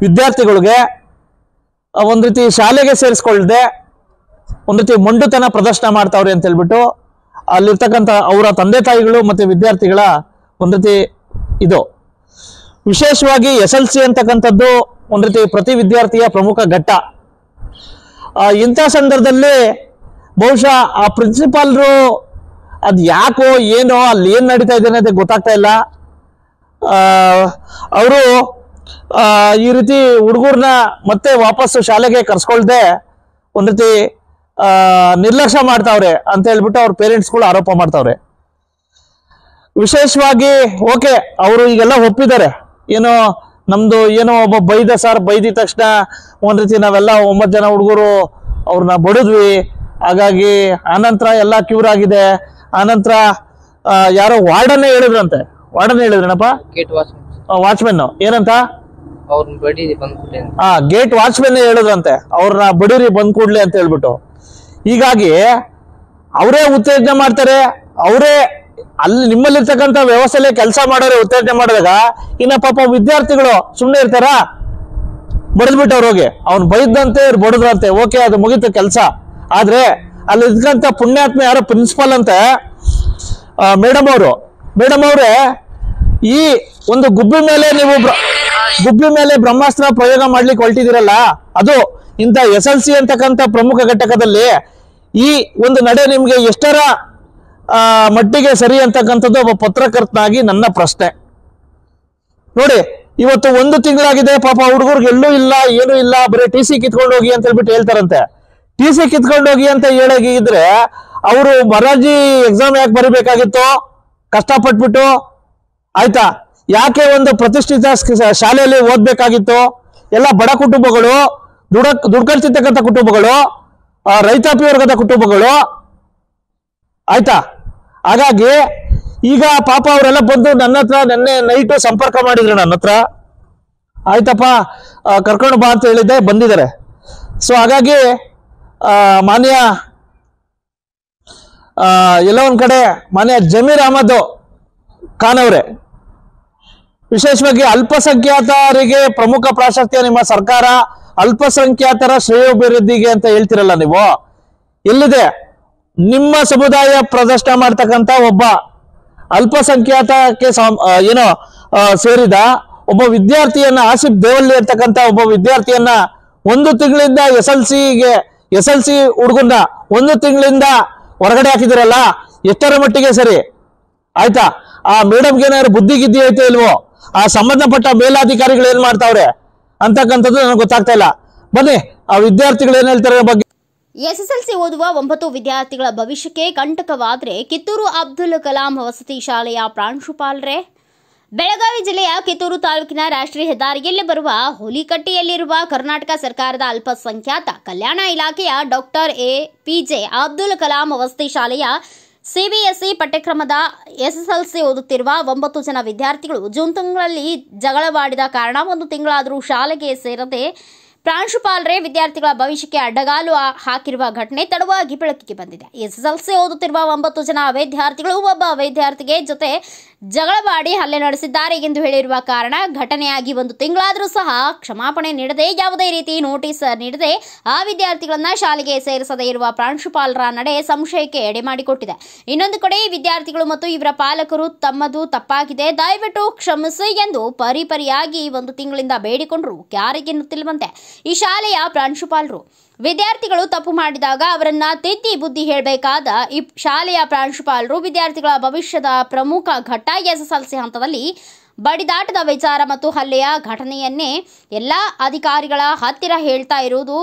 ವಿದ್ಯಾರ್ಥಿಗಳಿಗೆ ಒಂದ್ ರೀತಿ ಶಾಲೆಗೆ ಸೇರಿಸ್ಕೊಳ್ದೆ ಒಂದ್ ರೀತಿ ಮೊಂಡುತನ ಪ್ರದರ್ಶನ ಮಾಡ್ತಾವ್ರೆ ಅಂತ ಹೇಳ್ಬಿಟ್ಟು ಅಲ್ಲಿರ್ತಕ್ಕಂಥ ಅವರ ತಂದೆ ತಾಯಿಗಳು ಮತ್ತೆ ವಿದ್ಯಾರ್ಥಿಗಳ ಒಂದ್ ರೀತಿ ಇದು. ವಿಶೇಷವಾಗಿ SLC ಅಂತಕ್ಕಂಥದ್ದು ಒಂದ್ ರೀತಿ ಪ್ರತಿ ವಿದ್ಯಾರ್ಥಿಯ ಪ್ರಮುಖ ಘಟ್ಟ. ಇಂಥ ಸಂದರ್ಭದಲ್ಲಿ ಬಹುಶಃ ಆ ಪ್ರಿನ್ಸಿಪಾಲ್ರು ಅದ್ ಯಾಕೋ ಏನೋ ಅಲ್ಲಿ ಏನ್ ನಡೀತಾ ಇದೆ ಅನ್ನೋದೇ ಗೊತ್ತಾಗ್ತಾ ಇಲ್ಲ. ಅವರು ಈ ರೀತಿ ಹುಡುಗರ್ನ ಮತ್ತೆ ವಾಪಸ್ಸು ಶಾಲೆಗೆ ಕರ್ಸ್ಕೊಳ್ದೆ ಒಂದ್ ರೀತಿ ನಿರ್ಲಕ್ಷ್ಯ ಮಾಡ್ತಾವ್ರೆ ಅಂತ ಹೇಳ್ಬಿಟ್ಟು ಅವ್ರ ಪೇರೆಂಟ್ಸ್ಗಳು ಆರೋಪ ಮಾಡ್ತಾವ್ರೆ. ವಿಶೇಷವಾಗಿ ಓಕೆ ಅವರು ಈಗೆಲ್ಲ ಒಪ್ಪಿದ್ದಾರೆ, ಏನೋ ನಮ್ದು ಏನೋ ಒಬ್ಬ ಬೈದ ಸರ್, ಬೈದಿದ ತಕ್ಷಣ ಒಂದ್ ರೀತಿ ನಾವೆಲ್ಲ 9 ಜನ ಹುಡುಗರು ಅವ್ರನ್ನ ಬಡಿದ್ವಿ, ಹಾಗಾಗಿ ಆನಂತರ ಎಲ್ಲ ಕ್ಯೂರ್ ಆಗಿದೆ. ಆನಂತರ ಯಾರೋ ವಾರ್ಡನ್ನೇ ಹೇಳಿದ್ರಂತೆ, ವಾರ್ಡನ್ ಹೇಳಿದ್ರನಪ್ಪ, ವಾಚ್ಮೆನ್ ಏನಂತ, ಗೇಟ್ ವಾಚ್ಮೆನ್ ಹೇಳಿದ್ರಂತೆ ಅವ್ರನ್ನ ಬಡೀರಿ ಬಂದ್ ಕೂಡ್ಲಿ ಅಂತ ಹೇಳ್ಬಿಟ್ಟು. ಹೀಗಾಗಿ ಅವರೇ ಉತ್ತೇಜನ ಮಾಡ್ತಾರೆ, ಅವರೇ ಅಲ್ಲಿ ನಿಮ್ಮಲ್ಲಿರ್ತಕ್ಕಂಥ ವ್ಯವಸ್ಥೆಯಲ್ಲಿ ಕೆಲಸ ಮಾಡೋರೆ ಉತ್ತೇಜನ ಮಾಡಿದಾಗ ಇನ್ನ ಪಾಪ ವಿದ್ಯಾರ್ಥಿಗಳು ಸುಮ್ಮನೆ ಇರ್ತಾರ? ಬಡದ್ಬಿಟ್ಟವ್ರು ಹೋಗಿ ಅವ್ನು ಬೈದಂತೆ ಬಡದ್ರಂತೆ, ಓಕೆ ಅದು ಮುಗಿತು ಕೆಲಸ. ಆದ್ರೆ ಅಲ್ಲಿ ಇದ್ದಂತ ಪುಣ್ಯಾತ್ಮ ಯಾರೋ ಪ್ರಿನ್ಸಿಪಾಲ್ ಅಂತ ಮೇಡಮ್ ಅವರೇ ಈ ಒಂದು ಗುಬ್ಬಿ ಮೇಲೆ ಬ್ರಹ್ಮಾಸ್ತ್ರ ಪ್ರಯೋಗ ಮಾಡ್ಲಿಕ್ಕೆ ಹೊರಟಿದಿರಲ್ಲ, ಅದು ಇಂಥ SLC ಅಂತಕ್ಕಂಥ ಪ್ರಮುಖ ಘಟಕದಲ್ಲಿ ಈ ಒಂದು ನಡೆ ನಿಮ್ಗೆ ಎಷ್ಟರ ಮಟ್ಟಿಗೆ ಸರಿ ಅಂತಕ್ಕಂಥದ್ದು ಒಬ್ಬ ಪತ್ರಕರ್ತನಾಗಿ ನನ್ನ ಪ್ರಶ್ನೆ. ನೋಡಿ, ಇವತ್ತು 1 ತಿಂಗಳಾಗಿದೆ, ಪಾಪ ಹುಡುಗರಿಗೆ ಎಲ್ಲೂ ಇಲ್ಲ, ಏನೂ ಇಲ್ಲ, ಬರೀ TC ಕಿತ್ಕೊಂಡು ಹೋಗಿ ಅಂತ ಹೇಳ್ಬಿಟ್ಟು ಹೇಳ್ತಾರಂತೆ. TC ಕಿತ್ಕೊಂಡು ಹೋಗಿ ಅಂತ ಹೇಳಿದ್ರೆ ಅವರು ಮೊರಾರ್ಜಿ ಎಕ್ಸಾಮ್ ಯಾಕೆ ಬರೀಬೇಕಾಗಿತ್ತು ಕಷ್ಟಪಟ್ಬಿಟ್ಟು? ಆಯ್ತಾ, ಯಾಕೆ ಒಂದು ಪ್ರತಿಷ್ಠಿತ ಶಾಲೆಯಲ್ಲಿ ಓದ್ಬೇಕಾಗಿತ್ತು? ಎಲ್ಲ ಬಡ ಕುಟುಂಬಗಳು, ದುಡ್ಕೊಳ್ತಿರ್ತಕ್ಕಂಥ ಕುಟುಂಬಗಳು, ರೈತಾಪಿ ವರ್ಗದ ಕುಟುಂಬಗಳು, ಆಯ್ತಾ. ಹಾಗಾಗಿ ಈಗ ಪಾಪ ಅವರೆಲ್ಲ ಬಂದು ನನ್ನ ಹತ್ರ ನೆನ್ನೆ ನೈಟು ಸಂಪರ್ಕ ಮಾಡಿದ್ರು ನನ್ನ ಹತ್ರ. ಆಯ್ತಪ್ಪ ಕರ್ಕೊಂಡು ಬಾ ಅಂತ ಹೇಳಿದ್ದೆ, ಬಂದಿದ್ದಾರೆ. ಸೊ ಹಾಗಾಗಿ ಮಾನ್ಯ ಎಲ್ಲ ಒಂದ್ ಕಡೆ ಮಾನ್ಯ ಜಮೀರ್ ಅಹಮದ್ ಖಾನ್ ಅವರೇ, ವಿಶೇಷವಾಗಿ ಅಲ್ಪಸಂಖ್ಯಾತರಿಗೆ ಪ್ರಮುಖ ಪ್ರಾಶಸ್ತ್ಯ ನಿಮ್ಮ ಸರ್ಕಾರ, ಅಲ್ಪಸಂಖ್ಯಾತರ ಶ್ರೇಯೋಭಿವೃದ್ಧಿಗೆ ಅಂತ ಹೇಳ್ತಿರಲ್ಲ ನೀವು, ಎಲ್ಲಿದೆ? ನಿಮ್ಮ ಸಮುದಾಯ ಪ್ರದರ್ಶನ ಮಾಡ್ತಕ್ಕಂಥ ಒಬ್ಬ ಅಲ್ಪಸಂಖ್ಯಾತಕ್ಕೆ ಏನೋ ಸೇರಿದ ಒಬ್ಬ ವಿದ್ಯಾರ್ಥಿಯನ್ನ, ಆಸಿಫ್ ದೇವಳ್ಳಿ ಅಂತಕ್ಕಂಥ ಒಬ್ಬ ವಿದ್ಯಾರ್ಥಿಯನ್ನ 1 ತಿಂಗಳಿಂದ SLC ಹುಡುಗನ್ನ 1 ತಿಂಗಳಿಂದ ಹೊರಗಡೆ ಹಾಕಿದಿರಲ್ಲ, ಎಷ್ಟರ ಮಟ್ಟಿಗೆ ಸರಿ? ಆಯ್ತಾ, ಆ ಮೇಡಮ್ಗೆ ಏನಾದ್ರು ಬುದ್ಧಿ ಗಿದ್ದಿ ಐತೆ ಇಲ್ವೋ? ಆ ಸಂಬಂಧಪಟ್ಟ ಮೇಲಾಧಿಕಾರಿಗಳು ಏನ್ ಮಾಡ್ತಾವ್ರೆ ಅಂತಕ್ಕಂಥದ್ದು ನನಗೆ ಗೊತ್ತಾಗ್ತಾ ಇಲ್ಲ. ಬನ್ನಿ ಆ ವಿದ್ಯಾರ್ಥಿಗಳು ಏನ್ ಹೇಳ್ತಾರೆ ಬಗ್ಗೆ. SSLC ಓದುವ 9 ವಿದ್ಯಾರ್ಥಿಗಳ ಭವಿಷ್ಯಕ್ಕೆ ಕಂಟಕವಾದರೆ ಕಿತ್ತೂರು ಅಬ್ದುಲ್ ಕಲಾಂ ವಸತಿ ಶಾಲೆಯ ಪ್ರಾಂಶುಪಾಲರೇ. ಬೆಳಗಾವಿ ಜಿಲ್ಲೆಯ ಕಿತ್ತೂರು ತಾಲೂಕಿನ ರಾಷ್ಟ್ರೀಯ ಹೆದ್ದಾರಿಯಲ್ಲಿ ಬರುವ ಹುಲಿಕಟ್ಟಿಯಲ್ಲಿರುವ ಕರ್ನಾಟಕ ಸರ್ಕಾರದ ಅಲ್ಪಸಂಖ್ಯಾತ ಕಲ್ಯಾಣ ಇಲಾಖೆಯ ಡಾಕ್ಟರ್ APJ ಅಬ್ದುಲ್ ಕಲಾಂ ವಸತಿ ಶಾಲೆಯ CBSE ಪಠ್ಯಕ್ರಮದ SSLC ಓದುತ್ತಿರುವ 9 ಜನ ವಿದ್ಯಾರ್ಥಿಗಳು ಜೂನ್ ತಿಂಗಳಲ್ಲಿ ಜಗಳವಾಡಿದ ಕಾರಣ 1 ತಿಂಗಳಾದರೂ ಶಾಲೆಗೆ ಸೇರದೆ ಪ್ರಾಂಶುಪಾಲರೇ ವಿದ್ಯಾರ್ಥಿಗಳ ಭವಿಷ್ಯಕ್ಕೆ ಅಡ್ಡಗಾಲು ಹಾಕಿರುವ ಘಟನೆ ತಡವಾಗಿ ಬೆಳಕಿಗೆ ಬಂದಿದೆ. SSLC ಓದುತ್ತಿರುವ 9 ಜನ ವಿದ್ಯಾರ್ಥಿಗಳು ಒಬ್ಬ ವಿದ್ಯಾರ್ಥಿಗೆ ಜೊತೆ ಜಗಳವಾಡಿ ಹಲ್ಲೆ ನಡೆಸಿದ್ದಾರೆ ಎಂದು ಹೇಳಿರುವ ಕಾರಣ ಘಟನೆಯಾಗಿ 1 ತಿಂಗಳಾದರೂ ಸಹ ಕ್ಷಮಾಪಣೆ ನೀಡದೆ, ಯಾವುದೇ ರೀತಿ ನೋಟಿಸ್ ನೀಡದೆ ಆ ವಿದ್ಯಾರ್ಥಿಗಳನ್ನ ಶಾಲೆಗೆ ಸೇರಿಸದೇ ಇರುವ ಪ್ರಾಂಶುಪಾಲರ ನಡೆ ಸಂಶಯಕ್ಕೆ ಎಡೆ ಮಾಡಿಕೊಟ್ಟಿದೆ. ಇನ್ನೊಂದು ಕಡೆ ವಿದ್ಯಾರ್ಥಿಗಳು ಮತ್ತು ಇವರ ಪಾಲಕರು ತಮ್ಮದು ತಪ್ಪಾಗಿದೆ, ದಯವಿಟ್ಟು ಕ್ಷಮಿಸಿ ಎಂದು ಪರಿಪರಿಯಾಗಿ 1 ತಿಂಗಳಿಂದ ಬೇಡಿಕೊಂಡರು ಯಾರಿಗೆನ್ನುತ್ತಿಲ್ಲವಂತೆ ಈ ಶಾಲೆಯ ಪ್ರಾಂಶುಪಾಲರು. ವಿದ್ಯಾರ್ಥಿಗಳು ತಪ್ಪು ಮಾಡಿದಾಗ ಅವರನ್ನ ತಿದ್ದಿ ಬುದ್ಧಿ ಹೇಳಬೇಕಾದ ಈ ಶಾಲೆಯ ಪ್ರಾಂಶುಪಾಲರು ವಿದ್ಯಾರ್ಥಿಗಳ ಭವಿಷ್ಯದ ಪ್ರಮುಖ ಘಟ್ಟ SSLC ಹಂತದಲ್ಲಿ ಬಡಿದಾಟದ ವಿಚಾರ ಮತ್ತು ಹಲ್ಲೆಯ ಘಟನೆಯನ್ನೇ ಎಲ್ಲ ಅಧಿಕಾರಿಗಳ ಹತ್ತಿರ ಹೇಳ್ತಾ ಇರುವುದು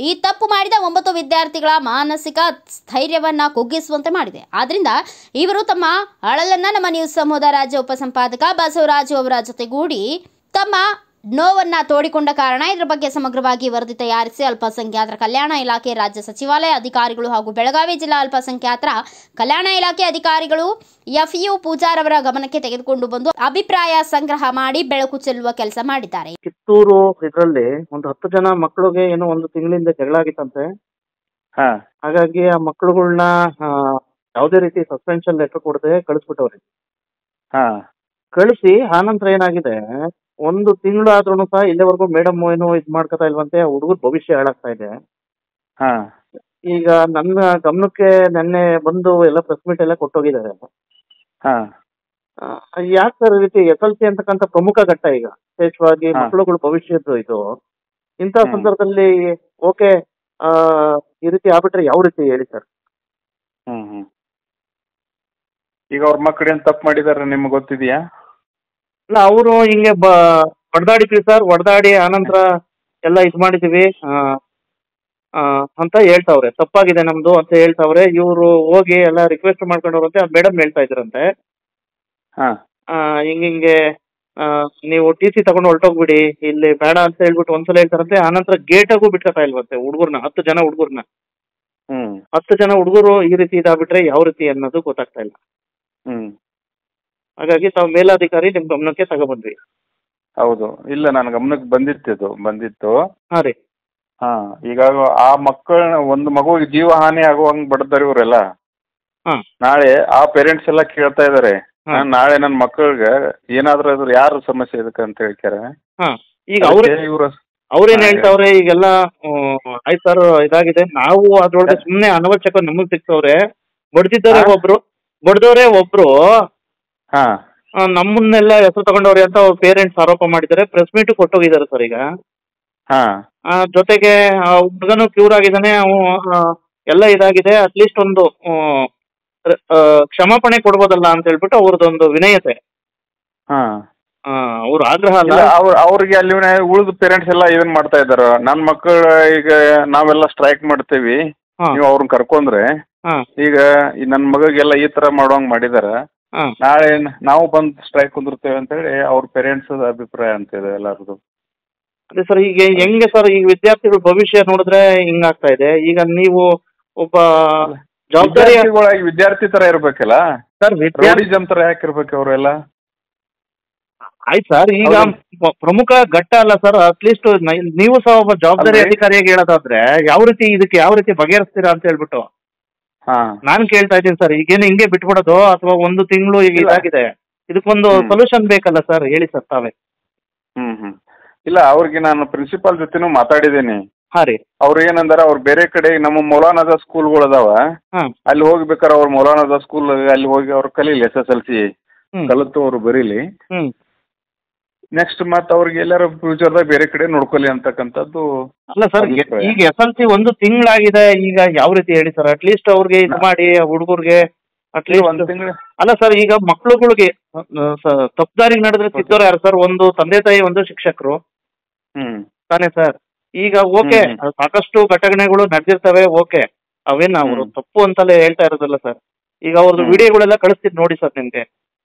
ಈ ತಪ್ಪು ಮಾಡಿದ 9 ವಿದ್ಯಾರ್ಥಿಗಳ ಮಾನಸಿಕ ಸ್ಥೈರ್ಯವನ್ನ ಕುಗ್ಗಿಸುವಂತೆ ಮಾಡಿದೆ. ಆದ್ರಿಂದ ಇವರು ತಮ್ಮ ಅಳಲನ್ನ ನಮ್ಮ ನ್ಯೂಸ್ ಸಮೂಹದ ರಾಜ್ಯ ಉಪಸಂಪಾದಕ ಬಸವರಾಜು ಅವರ ಜೊತೆಗೂಡಿ ತಮ್ಮ ನೋವನ್ನ ತೋಡಿಕೊಂಡ ಕಾರಣ ಇದರ ಬಗ್ಗೆ ಸಮಗ್ರವಾಗಿ ವರದಿ ತಯಾರಿಸಿ ಅಲ್ಪಸಂಖ್ಯಾತರ ಕಲ್ಯಾಣ ಇಲಾಖೆ ರಾಜ್ಯ ಸಚಿವಾಲಯ ಅಧಿಕಾರಿಗಳು ಹಾಗೂ ಬೆಳಗಾವಿ ಜಿಲ್ಲಾ ಅಲ್ಪಸಂಖ್ಯಾತರ ಕಲ್ಯಾಣ ಇಲಾಖೆ ಅಧಿಕಾರಿಗಳು FU ಪೂಜಾರ್ ಅವರ ಗಮನಕ್ಕೆ ತೆಗೆದುಕೊಂಡು ಬಂದು ಅಭಿಪ್ರಾಯ ಸಂಗ್ರಹ ಮಾಡಿ ಬೆಳಕು ಚೆಲ್ಲುವ ಕೆಲಸ ಮಾಡಿದ್ದಾರೆ. ಕಿತ್ತೂರು ಇದರಲ್ಲಿ ಒಂದು 10 ಜನ ಮಕ್ಕಳಿಗೆ ಏನೋ 1 ತಿಂಗಳಿಂದ ಜಗಳ ಆಗಿತ್ತಂತೆ. ಹಾಗಾಗಿ ಆ ಮಕ್ಕಳುಗಳನ್ನ ಯಾವುದೇ ರೀತಿ ಸಸ್ಪೆನ್ಷನ್ ಲೆಟರ್ ಕೊಡದೆ ಕಳಿಸ್ಬಿಟ್ಟವ್ರೆ. ಕಳಿಸಿ ಆನಂತರ ಏನಾಗಿದೆ, ಒಂದು ತಿಂಗಳಾದ್ರೂ ಸಹ ಇಲ್ಲಿವರೆಗೂ ಮೇಡಮ್ ಏನು ಇದ್ ಮಾಡ್ಕೊತಾ ಇಲ್ವಂತೆ, ಹುಡುಗರ ಭವಿಷ್ಯ ಹಾಳಾಗ್ತಾ ಇದೆ. ಹಾ ಈಗ ನನ್ನ ಗಮನಕ್ಕೆ ನೆನ್ನೆ ಬಂದು ಎಲ್ಲ ಪ್ರೆಸ್ ಮೀಟ್ ಎಲ್ಲ ಕೊಟ್ಟೋಗಿದ್ದಾರೆ. ಹಾ ಯಾಕೆ ಸರ್ ಈ ರೀತಿ SLC ಅಂತಕ್ಕಂಥ ಪ್ರಮುಖ ಘಟ್ಟ ಈಗ ವಿಶೇಷವಾಗಿ ಮಕ್ಕಳುಗಳ ಭವಿಷ್ಯದ್ದು ಇದು. ಇಂಥ ಸಂದರ್ಭದಲ್ಲಿ ಓಕೆ ಈ ರೀತಿ ಆಗ್ಬಿಟ್ರೆ ಯಾವ ರೀತಿ ಹೇಳಿ ಸರ್? ಈಗ ಅವ್ರ ಮಕ್ಕಳು ಏನ್ ತಪ್ಪು ಮಾಡಿದಾರೆ ನಿಮ್ಗೆ ಗೊತ್ತಿದೆಯಾ? ಇಲ್ಲ, ಅವರು ಹಿಂಗೆ ಹೊಡೆದಾಡಿದ್ವಿ ಸರ್, ಹೊಡೆದಾಡಿ ಆನಂತರ ಎಲ್ಲ ಇದ್ ಮಾಡಿದೀವಿ ಅಂತ ಹೇಳ್ತಾವ್ರೆ. ತಪ್ಪಾಗಿದೆ ನಮ್ದು ಅಂತ ಹೇಳ್ತಾವ್ರೆ. ಇವರು ಹೋಗಿ ಎಲ್ಲ ರಿಕ್ವೆಸ್ಟ್ ಮಾಡ್ಕೊಂಡವ್ರಂತೆ. ಮೇಡಮ್ ಹೇಳ್ತಾ ಇದ್ರಂತೆ ಹಿಂಗೆ ನೀವು TC ತಗೊಂಡು ಹೊರಟೋಗ್ಬಿಡಿ, ಇಲ್ಲಿ ಬೇಡ ಅಂತ ಹೇಳ್ಬಿಟ್ಟು ಒಂದ್ಸಲ ಹೇಳ್ತಾರಂತೆ. ಆನಂತರ ಗೇಟಾಗೂ ಬಿಟ್ಕೊತಾ ಇಲ್ವಂತೆ ಹುಡುಗರ್ನ, 10 ಜನ ಹುಡುಗರ್ನ. 10 ಜನ ಹುಡುಗರು ಈ ರೀತಿ ಇದಾಗ್ಬಿಟ್ರೆ ಯಾವ ರೀತಿ ಅನ್ನೋದು ಗೊತ್ತಾಗ್ತಾ ಇಲ್ಲ. ಹಾಗಾಗಿ ತಾವು ಮೇಲಾಧಿಕಾರಿ ನಿಮ್ ಗಮನಕ್ಕೆ ತಗೊಬಂದ್ವಿ. ಹೌದು, ಇಲ್ಲ ನನ್ನ ಗಮನಕ್ಕೆ ಬಂದಿತ್ತು. ಹಾ ರೀ. ಈಗ ಆ ಮಕ್ಕಳನ್ನ ಒಂದು ಮಗುವಿಗೆ ಜೀವ ಹಾನಿ ಆಗುವಂಗ್ ಬಡದಾರೆ ಇವರೆಲ್ಲ. ನಾಳೆ ಆ ಪೇರೆಂಟ್ಸ್ ಎಲ್ಲ ಕೇಳ್ತಾ ಇದಾರೆ, ನಾಳೆ ನನ್ನ ಮಕ್ಕಳಿಗೆ ಏನಾದ್ರೂ ಯಾರು ಸಮಸ್ಯೆ ಇದಕ್ಕೆ ಅಂತ ಹೇಳ್ತಾರೆ. ಈಗ ಅವ್ರೇನ್ ಹೇಳ್ತಾವ್ರೆ, ಈಗೆಲ್ಲ ಆಯ್ತು ಸರ್ ಇದಾಗಿದೆ, ನಾವು ಅದ್ರೊಳಗೆ ಸುಮ್ನೆ ಅನವಶ್ಯಕ ನಮಗ್ ಸಿಗ್ತವ್ರೆ. ಬಡ್ದವ್ರೆ ಒಬ್ರು ನಮ್ಮನ್ನೆಲ್ಲ ಹೆಸರು ತಗೊಂಡವ್ರೆ ಅಂತ ಅವ್ರ ಪೇರೆಂಟ್ಸ್ ಆರೋಪ ಮಾಡಿದ್ದಾರೆ. ಪ್ರೆಸ್ ಮೀಟ್ ಕೊಟ್ಟೋಗಿದ್ದಾರೆ ಸರ್ ಈಗ. ಜೊತೆಗೆ ಹುಡುಗನು ಕ್ಯೂರ್ ಆಗಿದ್ದಾನೆ, ಎಲ್ಲ ಇದಾಗಿದೆ. ಅಟ್ಲೀಸ್ಟ್ ಒಂದು ಕ್ಷಮಾಪಣೆ ಕೊಡ್ಬೋದಲ್ಲ ಅಂತ ಹೇಳ್ಬಿಟ್ಟು ಅವ್ರದ್ದೊಂದು ವಿನಯತೆ, ಅವ್ರ ಆಗ್ರಹ ಅಲ್ಲ. ಅವ್ರಿಗೆ ಅಲ್ಲಿ ಉಳಿದ ಪೇರೆಂಟ್ಸ್ ಎಲ್ಲ ಇದನ್ ಮಾಡ್ತಾ ಇದಾರ, ನನ್ ಮಕ್ಕಳು ಈಗ ನಾವೆಲ್ಲ ಸ್ಟ್ರೈಕ್ ಮಾಡ್ತೇವಿ, ನೀವು ಅವ್ರನ್ನ ಕರ್ಕೊಂಡ್ರೆ ಈಗ ನನ್ ಮಗಗೆಲ್ಲ ಈ ತರ ಮಾಡುವಂಗ್ ಮಾಡಿದಾರ, ನಾಳೆ ನಾವು ಬಂದ್ ಸ್ಟ್ರೈಕ್ ಕುಂದಿರ್ತೇವೆ ಅಂತ ಹೇಳಿ ಅವ್ರ ಪೇರೆಂಟ್ಸ್ ಅಭಿಪ್ರಾಯ ಅಂತ ಇದೆ ಎಲ್ಲಾರದು. ಅದೇ ಸರ್, ಈಗ ಹೆಂಗೆ ಸರ್, ಈಗ ವಿದ್ಯಾರ್ಥಿಗಳ ಭವಿಷ್ಯ ನೋಡಿದ್ರೆ ಹಿಂಗಾಗ್ತಾ ಇದೆ. ಈಗ ನೀವು ಒಬ್ಬ ಜವಾಬ್ದಾರಿ ವಿದ್ಯಾರ್ಥಿ ತರ ಇರ್ಬೇಕಲ್ಲ ಸರ್, ವಿದ್ಯಾರ್ಥಿಸಂ ತರ ಯಾಕಿರ್ಬೇಕು ಅವರೆಲ್ಲ? ಆಯ್ತು ಸರ್, ಈಗ ಪ್ರಮುಖ ಘಟ್ಟ ಅಲ್ಲ ಸರ್. ಅಟ್ಲೀಸ್ಟ್ ನೀವು ಸಹ ಒಬ್ಬ ಜವಾಬ್ದಾರಿ ಅಧಿಕಾರಿಯಾಗಿ ಹೇಳೋದಾದ್ರೆ ಯಾವ ರೀತಿ ಬಗೆಹರಿಸ್ತೀರಾ ಅಂತ ಹೇಳ್ಬಿಟ್ಟು ನಾನು ಕೇಳ್ತಾ ಇದ್ದೀನಿ ಸರ್. ಈಗೇನು ಹಿಂಗೆ ಬಿಟ್ಬಿಡೋದು ಅಥವಾ ಒಂದು ತಿಂಗಳು ಈಗ ಇದಾಗಿದೆ, ಇದಕ್ಕೊಂದು ಸೊಲ್ಯೂಷನ್ ಬೇಕಲ್ಲ ಸರ್, ಹೇಳಿ ಸರ್ ತಾವೇ. ಇಲ್ಲ, ಅವ್ರಿಗೆ ನಾನು ಪ್ರಿನ್ಸಿಪಾಲ್ ಜೊತೆನೂ ಮಾತಾಡಿದ್ದೀನಿ. ರೀ. ಅವ್ರು ಏನಂದಾರ, ಅವ್ರು ಬೇರೆ ಕಡೆ ನಮ್ಮ ಮೌಲಾನಾದ ಸ್ಕೂಲ್ಗಳು ಅದಾವ, ಅಲ್ಲಿ ಹೋಗ್ಬೇಕಾರೆ ಅವ್ರ ಮೌಲಾನಾದ ಸ್ಕೂಲ್ ಅಲ್ಲಿ ಹೋಗಿ ಅವ್ರು ಕಲೀಲಿ, SSLC ಕಲಿತು ಅವ್ರು ಬರೀಲಿ. ನೆಕ್ಸ್ಟ್ ಮತ್ತೆ ಅವ್ರಿಗೆ ಎಲ್ಲಾರು ಫ್ಯೂಚರ್ದಾಗ ಬೇರೆ ಕಡೆ ನೋಡ್ಕೊಲಿ ಅಂತಕ್ಕಂಥದ್ದು. ಅಲ್ಲ ಸರ್, ಈಗ SLC ಒಂದು ತಿಂಗಳಾಗಿದೆ, ಈಗ ಯಾವ ರೀತಿ ಹೇಳಿ ಸರ್? ಅಟ್ಲೀಸ್ಟ್ ಅವ್ರಿಗೆ ಇದು ಮಾಡಿ ಹುಡುಗರಿಗೆ ಅಟ್ಲೀಸ್ಟ್ ಒಂದು ತಿಂಗಳು. ಅಲ್ಲ ಸರ್, ಈಗ ಮಕ್ಳುಗಳಿಗೆ ತಪ್ಪುದಾರಿಗೆ ನಡೆದ್ರೆ ತಿದ್ದೋರು ಯಾರು ಸರ್? ಒಂದು ತಂದೆ ತಾಯಿ, ಒಂದು ಶಿಕ್ಷಕರು ತಾನೇ ಸರ್. ಈಗ ಓಕೆ, ಸಾಕಷ್ಟು ಘಟನೆಗಳು ನಡೆದಿರ್ತವೆ, ಓಕೆ, ಅವೇನು ಅವರು ತಪ್ಪು ಅಂತಲೇ ಹೇಳ್ತಾ ಇರೋದಲ್ಲ ಸರ್. ಈಗ ಅವ್ರದ್ದು ವಿಡಿಯೋಗಳೆಲ್ಲ ಕಳಿಸ್ತೀನಿ ನೋಡಿ ಸರ್ ನಿಮ್ಗೆ.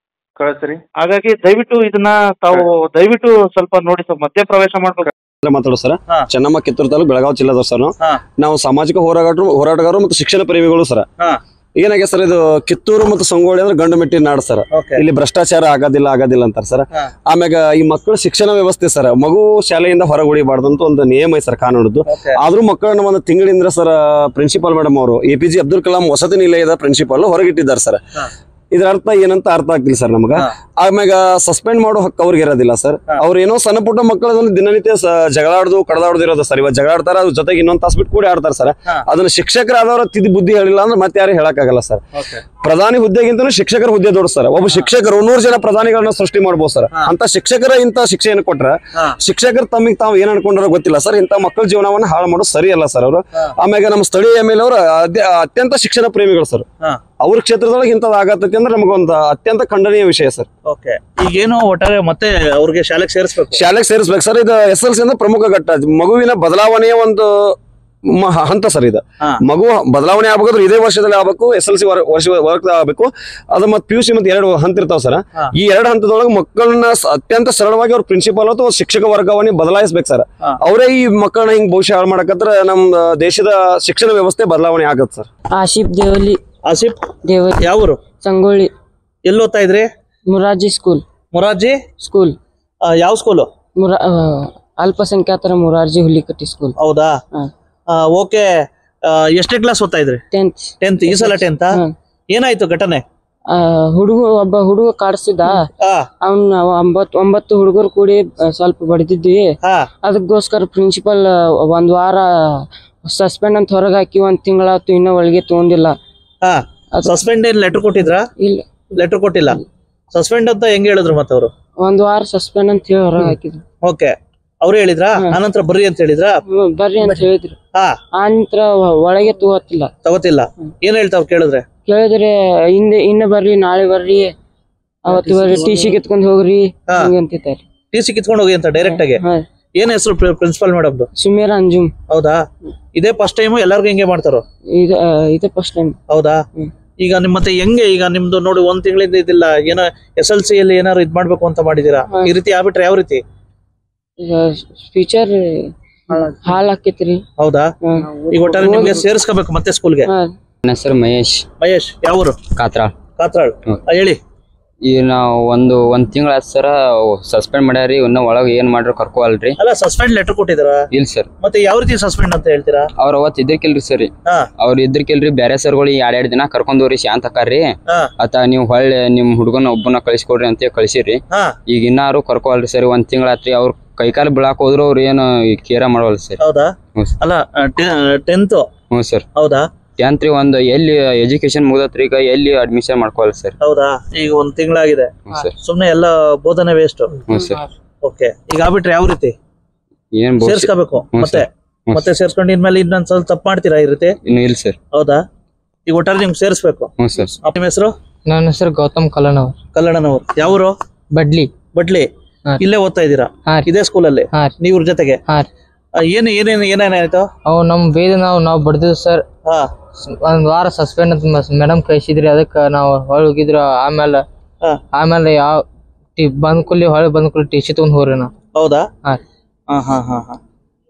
ಕಳಿಸ್ರಿ. ಹಾಗಾಗಿ ದಯವಿಟ್ಟು ಇದನ್ನ ತಾವು ದಯವಿಟ್ಟು ಸ್ವಲ್ಪ ನೋಡಿ ಸರ್, ಮಧ್ಯ ಪ್ರವೇಶ ಮಾಡ್ಬೇಕು. ಮಾತಾಡೋ ಸರ್, ಚೆನ್ನಮ್ಮ, ಕಿತ್ತೂರು ತಾಲೂಕು, ಬೆಳಗಾವಿ ಜಿಲ್ಲಾದವ್ರು ಸರ್. ನಾವು ಸಾಮಾಜಿಕ ಹೋರಾಟಗಾರರು ಮತ್ತು ಶಿಕ್ಷಣ ಪ್ರೇಮಿಗಳು ಸರ್. ಏನಾಗಿದೆ ಸರ್, ಇದು ಕಿತ್ತೂರು ಮತ್ತು ಸಂಗೊಳ್ಳಿ ಅಂದ್ರೆ ಗಂಡು ಮೆಟ್ಟಿನ ನಾಡು ಸರ್. ಇಲ್ಲಿ ಭ್ರಷ್ಟಾಚಾರ ಆಗೋದಿಲ್ಲ ಅಂತಾರೆ ಸರ್. ಆಮ್ಯಾಗ ಈ ಮಕ್ಕಳ ಶಿಕ್ಷಣ ವ್ಯವಸ್ಥೆ ಸರ್, ಮಗು ಶಾಲೆಯಿಂದ ಹೊರಗೆ ಉಳಿಬಾರ್ದು ಅಂತ ಒಂದು ನಿಯಮ ಐತೆ ಸರ್, ಕಾನೂನದ್ದು. ಆದ್ರೂ ಮಕ್ಕಳನ್ನ ಒಂದು ತಿಂಗಳಿಂದ ಸರ್ ಪ್ರಿನ್ಸಿಪಾಲ್ ಮೇಡಮ್ ಅವರು APJ ಅಬ್ದುಲ್ ಕಲಾಂ ವಸತಿ ನಿಲಯದ ಪ್ರಿನ್ಸಿಪಾಲ್ ಹೊರಗಿಟ್ಟಿದ್ದಾರೆ ಸರ್. ಇದ್ರ ಅರ್ಥ ಏನಂತ ಅರ್ಥ ಆಗ್ತಿಲ್ಲ ಸರ್ ನಮಗ. ಆಮ್ಯಾಗ ಸಸ್ಪೆಂಡ್ ಮಾಡೋ ಹಕ್ಕು ಅವ್ರಿಗೆ ಇರೋದಿಲ್ಲ ಸರ್. ಅವ್ರು ಏನೋ ಸಣ್ಣ ಪುಟ್ಟ ಮಕ್ಕಳ ದಿನನಿತ್ಯ ಜಗಳಾಡುದು ಕಡದಾಡುದು ಇರೋದು ಸರ್. ಇವಾಗ ಜಗಳಾಡ್ತಾರ, ಅದ್ರ ಜೊತೆಗೆ ಇನ್ನೊಂದು ತಾಸು ಬಿಟ್ಟು ಕೂಡ ಆಡ್ತಾರೆ ಸರ್. ಅದನ್ನ ಶಿಕ್ಷಕರಾದವ್ರ ತಿದ್ದಿ ಬುದ್ಧಿ ಹೇಳಿಲ್ಲ ಅಂದ್ರೆ ಮತ್ತೆ ಯಾರು ಹೇಳಕ್ಕಾಗಲ್ಲ ಸರ್. ಪ್ರಧಾನಿ ಹುದ್ದೆಗಿಂತಲೂ ಶಿಕ್ಷಕರ ಹುದ್ದೆ ದೊಡ್ಡ ಸರ್. ಒಬ್ಬ ಶಿಕ್ಷಕರು 100 ಜನ ಪ್ರಧಾನಿಗಳನ್ನ ಸೃಷ್ಟಿ ಮಾಡ್ಬೋದು ಸರ್. ಅಂತ ಶಿಕ್ಷಕರ ಇಂತ ಶಿಕ್ಷೆಯನ್ನು ಕೊಟ್ರ ಶಿಕ್ಷಕರು ತಮ್ಮಿಗೆ ತಾವು ಏನ್ ಅನ್ಕೊಂಡ್ರ ಗೊತ್ತಿಲ್ಲ ಸರ್. ಇಂತ ಮಕ್ಕಳ ಜೀವನವನ್ನ ಹಾಳು ಮಾಡೋದು ಸರಿ ಅಲ್ಲ ಸರ್ ಅವರು. ಆಮ್ಯಾಗ ನಮ್ಮ ಸ್ಥಳೀಯ MLA ಅವರು ಅತ್ಯಂತ ಶಿಕ್ಷಣ ಪ್ರೇಮಿಗಳು ಸರ್. ಅವ್ರ ಕ್ಷೇತ್ರದೊಳಗೆ ಇಂಥದ್ದು ಆಗತ್ತೈತಿ ಅಂದ್ರೆ ನಮಗೊಂದು ಅತ್ಯಂತ ಖಂಡನೀಯ ವಿಷಯ ಸರ್. ಈಗೇನು ಒಟ್ಟಾರೆ ಮತ್ತೆ ಅವ್ರಿಗೆ ಶಾಲೆಗೆ ಸೇರಿಸ್ಬೇಕು ಸರ್. ಇದು SLC ಅಂದ್ರೆ ಪ್ರಮುಖ ಘಟ್ಟ, ಮಗುವಿನ ಬದಲಾವಣೆಯ ಒಂದು ಹಂತ ಸರ್. ಇದು ಮಗು ಬದಲಾವಣೆ ಆಗ್ಬೇಕಾದ್ರೆ ಇದೇ ವರ್ಷದಲ್ಲಿ ಆಗ್ಬೇಕು, SLC ವರ್ಗ ಆಗ್ಬೇಕು. ಅದು ಮತ್ತೆ PUC ಮತ್ತೆ 2 ಹಂತ ಇರ್ತಾವ ಸರ್. ಈ 2 ಹಂತದೊಳಗೆ ಮಕ್ಕಳನ್ನ ಅತ್ಯಂತ ಸರಳವಾಗಿ ಅವ್ರ ಪ್ರಿನ್ಸಿಪಾಲ್ ಅಥವಾ ಶಿಕ್ಷಕ ವರ್ಗವನ್ನ ಬದಲಾಯಿಸ್ಬೇಕು ಸರ್. ಅವರೇ ಈ ಮಕ್ಕಳನ್ನ ಹಿಂಗ್ ಭವಿಷ್ಯ ಹಾಳು ಮಾಡಕತ್ರ ನಮ್ಮ ದೇಶದ ಶಿಕ್ಷಣ ವ್ಯವಸ್ಥೆ ಬದಲಾವಣೆ ಆಗತ್ತೆ ಸರ್. ಆಸಿಫ್ ದೇವಲಿ ಯಾವೂರು? ಸಂಗೊಳ್ಳಿ. ಎಲ್ಲಿ ಓದ್ತಾ ಇದ್ರಿ? ಮುರಾರ್ಜಿ ಸ್ಕೂಲ್. ಯಾವ ಸ್ಕೂಲು? ಅಲ್ಪಸಂಖ್ಯಾತರ ಮುರಾರ್ಜಿ ಹುಲಿಕಟ್ಟಿ ಸ್ಕೂಲ್. ಹೌದಾ? ಓಕೆ. ಎಷ್ಟನೇ ಕ್ಲಾಸ್ ಓದ್ತಾ ಇದ್ರಿ? 10th. ಈ ಸಲ 10th. ಏನಾಯ್ತು ಘಟನೆ? ಒಬ್ಬ ಹುಡುಗ ಕಾಡಿಸಿದ ಅವ್ನ 9 ಹುಡುಗರು ಕೂಡಿ ಸ್ವಲ್ಪ ಬಡಿದಿದ್ವಿ. ಅದಕ್ಕೋಸ್ಕರ ಪ್ರಿನ್ಸಿಪಲ್ 1 ವಾರ ಸಸ್ಪೆಂಡ್ ಅಂತ ಹೊರಗೆ ಹಾಕಿ 1 ತಿಂಗಳಾಯ್ತು, ಇನ್ನೂ ಒಳಗೆ ತಗೊಂಡಿಲ್ಲ. ಸಸ್ಪೆಂಡ್ ಏನ್ ಲೆಟರ್ ಕೊಟ್ಟಿದ್ರಾ? ಇಲ್ಲ, ಲೆಟರ್ ಕೊಟ್ಟಿಲ್ಲ. ಸಸ್ಪೆಂಡ್ ಅಂತ ಹೆಂಗ್ ಹೇಳಿದ್ರು ಮತ್ತೆ ಅವರು? 1 ವಾರ ಸಸ್ಪೆಂಡ್ ಅಂತ ಹೇಳಿ ಹೊರಗೆ ಹಾಕಿದ್ರು. ಓಕೆ, ಅವ್ರು ಹೇಳಿದ್ರಾ? ಆನಂತರ ಬರ್ರಿ ಅಂತ ಹೇಳಿದ್ರಾ? ಬರ್ರಿ ಅಂತ ಹೇಳಿದ್ರು. ಆನಂತರ ಒಳಗೆ ತಗೋತಿಲ್ಲ. ಏನ್ ಹೇಳ್ತಾವ್ ಕೇಳಿದ್ರೆ? ಇನ್ನ ಬರ್ರಿ, ನಾಳೆ ಬರ್ರಿ, ಅವತ್ತು ಬರ್ರಿ, TC ಕಿತ್ಕೊಂಡ್ ಹೋಗ್ರಿ ಅಂತಿದ್ದಾರೆ. TC ಕಿತ್ಕೊಂಡ್ ಹೋಗಿ ಅಂತ ಡೈರೆಕ್ಟ್ ಆಗಿ? ಏನ್ ಹೆಸರು ಪ್ರಿನ್ಸಿಪಲ್ ಮೇಡಮ್? ಸುಮೇರಾ ಅಂಜುಮ್. ಹೌದಾ? ಇದೇ ಫಸ್ಟ್ ಟೈಮ್ ಎಲ್ಲರಿಗೂ ಹಿಂಗೆ ಮಾಡ್ತಾರೋ? ಇದೇ ಫಸ್ಟ್ ಟೈಮ್. ಹೌದಾ? ಈಗ ಮತ್ತೆ ಹೆಂಗೆ ಈಗ ನಿಮ್ದು ನೋಡಿ 1 ತಿಂಗಳಿಂದ ಇದಿಲ್ಲ, ಏನೋ SLC ಅಲ್ಲಿ ಏನಾರು ಇದ್ ಮಾಡ್ಬೇಕು ಅಂತ ಮಾಡಿದೀರಾ? ಈ ರೀತಿ ಆಗ್ಬಿಟ್ರೆ ಯಾವ ರೀತಿ? ಫ್ಯೂಚರ್ ಹಾಳಾಕೈತ್ರಿ. ಹೌದಾ? ಈಗ ಒಟ್ಟಾರೆ ನಿಮ್ಗೆ ಸೇರಿಸ್ಕೋಬೇಕು ಮತ್ತೆ ಸ್ಕೂಲ್ಗೆ. ನನ್ನ ಹೆಸರು ಮಹೇಶ್. ಯಾವ ಊರು? ಕಾತ್ರಾಳ್. ಹೇಳಿ. ಈಗ ನಾವು ಒಂದ್ ತಿಂಗಳ ಸರ ಸಸ್ಪೆಂಡ್ ಮಾಡ್ಯಾರಿ. ಇನ್ನ ಒಳಗೆ ಏನ್ ಮಾಡ್ರಿ ಕರ್ಕೋಲ್ರಿ. ಅಲ್ಲ, ಸಸ್ಪೆಂಡ್ ಲೆಟರ್ ಕೊಟ್ಟಿದಾರ? ಇಲ್ಲ ಸರ್. ಮತ್ತೆ ಯಾವ ರೀತಿ ಸಸ್ಪೆಂಡ್ ಅಂತ ಹೇಳ್ತೀರಾ? ಅವ್ರ ಅವತ್ ಇದ್ರಕಿಲ್ರಿ ಸರಿ, ಅವ್ರ ಇದ್ರಕಿಲ್ರಿ. ಬೇರೆ ಸರ್ಗಳು 2 ದಿನ ಕರ್ಕೊಂಡವ್ರಿ, ಶಾಂತ ಅಕ್ಕಾರ್ರಿ. ನೀವು ಹೊಳ್ಳಿ ನಿಮ್ ಹುಡುಗನ ಒಬ್ಬನ ಕಳಿಸ್ಕೊಡ್ರಿ ಅಂತ ಕಳ್ಸಿರಿ. ಈಗ ಇನ್ನಾರು ಕರ್ಕೋಲ್ರಿ ಸರಿ. 1 ತಿಂಗಳಾತ್ರಿ. ಅವ್ರ ಕೈಕಾಲು ಬಿಳಾಕ್ ಹೋದ್ರು ಅವ್ರು ಏನು ಕೇರ ಮಾಡವಲ್ರಿ ಸರ್. ಹೌದಾ? ಅಲ್ಲ, 10th. ಹ್ಞೂ ಸರ್. ಹೌದಾ? 10th ಒಂದು ಎಲ್ಲಿ ಎಜುಕೇಶನ್ ಮುಗ್ದತ್ರಿ, ಈಗ ಎಲ್ಲಿ ಅಡ್ಮಿಷನ್ ಮಾಡ್ಕೋಲ್ಲ ಸರ್. ಹೌದಾ? ಈಗ 1 ತಿಂಗಳಾಗಿದೆ, ಸುಮ್ನೆ ಎಲ್ಲ ಬೋಧನೆ ವೇಸ್ಟ್. ಹ್ಞೂ ಸರ್. ಓಕೆ, ಈಗ ಆಗ್ಬಿಟ್ರೆ ಯಾವ ರೀತಿ ಏನ್ ಸೇರ್ಸ್ಕೋಬೇಕು? ಮತ್ತೆ ಸೇರ್ಸ್ಕೊಂಡು ಇನ್ಮೇಲೆ ಇನ್ನೊಂದ್ ಸ್ವಲ್ಪ ತಪ್ಪು ಮಾಡ್ತೀರಾ ಈ ರೀತಿ? ಇನ್ನು ಇಲ್ಲ ಸರ್. ಹೌದಾ? ಈಗ ಒಟ್ಟಾರೆ ನಿಮ್ಗೆ ಸೇರಿಸ್ಬೇಕು. ಹ್ಞೂ ಸರ್. ನಿಮ್ಮ ಹೆಸರು? ನನ್ನ ಹೆಸರು ಗೌತಮ್ ಕಲ್ಲಣ್ಣನವ್ರು. ಯಾವೂರು? ಬಡ್ಲಿ. ಇಲ್ಲೇ ಓದ್ತಾ ಇದ್ದೀರಾ? ಇದೇ ಸ್ಕೂಲಲ್ಲಿ ನೀವ್ರ ಜೊತೆಗೆ? ಏನೇನಾಯ್ತು? ಅವು ನಮ್ ಬೇದ ನಾವು ಬಡ್ದಿವ್ ಸರ್. 1 ವಾರ ಸಸ್ಪೆಂಡ್ ಅಂತ ಮೇಡಮ್ ಕಳಿಸಿದ್ರಿ. ಅದಕ್ಕೆ ನಾವು ಹೊಳ್ ಹೋಗಿದ್ರು. ಆಮೇಲೆ ಯಾವ ಬಂದ್ ಕೂಲಿ TC ತಗೊಂಡ್ ಹೋಗ್ರಿ ನಾವು. ಹೌದಾ?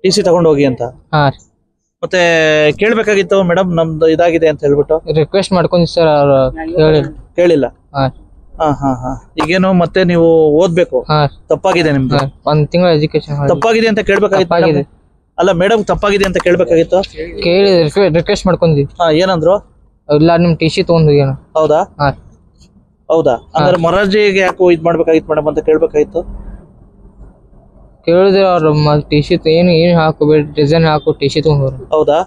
TC ತಗೊಂಡ್ ಹೋಗಿ ಅಂತ? ಮತ್ತೆ ಕೇಳ್ಬೇಕಾಗಿತ್ತು ಮೇಡಮ್, ನಮ್ದು ಇದಾಗಿದೆ ಅಂತ ಹೇಳ್ಬಿಟ್ಟು ರಿಕ್ವೆಸ್ಟ್ ಮಾಡ್ಕೊಂಡಿ ಸರ್. ಅವ್ರು ಕೇಳಿಲ್ಲ. ಈಗೇನು ಮತ್ತೆ ನೀವು ಓದ್ಬೇಕು? ತಪ್ಪಾಗಿದೆ ನಿಮ್ದು. 1 ತಿಂಗಳ ಎಜುಕೇಶನ್ ತಪ್ಪಾಗಿದೆ ಅಂತ ಕೇಳ್ಬೇಕಾಗಿತ್ತು. ಅಲ್ಲ, ಮೇಡಮ್ ತಪ್ಪಾಗಿದೆ ಅಂತ ಕೇಳ್ಬೇಕಾಗಿತ್ತು. ಕೇಳಿ ರಿಕ್ವೆಸ್ಟ್ ಮಾಡ್ಕೊಂಡಿ. ಏನಂದ್ರು? ಇಲ್ಲ, ನಿಮ್ TC ತಗೊಂಡ್ ಹೋಗ್ಯಾನ. ಹೌದಾ? ಅಂದ್ರೆ ಮೊರಾರ್ಜಿಗೆ ಯಾಕೋ ಇದ್ ಮಾಡ್ಬೇಕಾಗಿತ್ತು ಮೇಡಮ್ ಅಂತ ಕೇಳ್ಬೇಕಾಗಿತ್ತು. ಕೇಳಿದ್ರೆ ಅವ್ರು TC ಏನು ಹಾಕೋಬೇಡಿ, ಡಿಸೈನ್ ಹಾಕೋ TC ತಗೊಂಡ್ ಹೋಗ್ರಿ. ಹೌದಾ?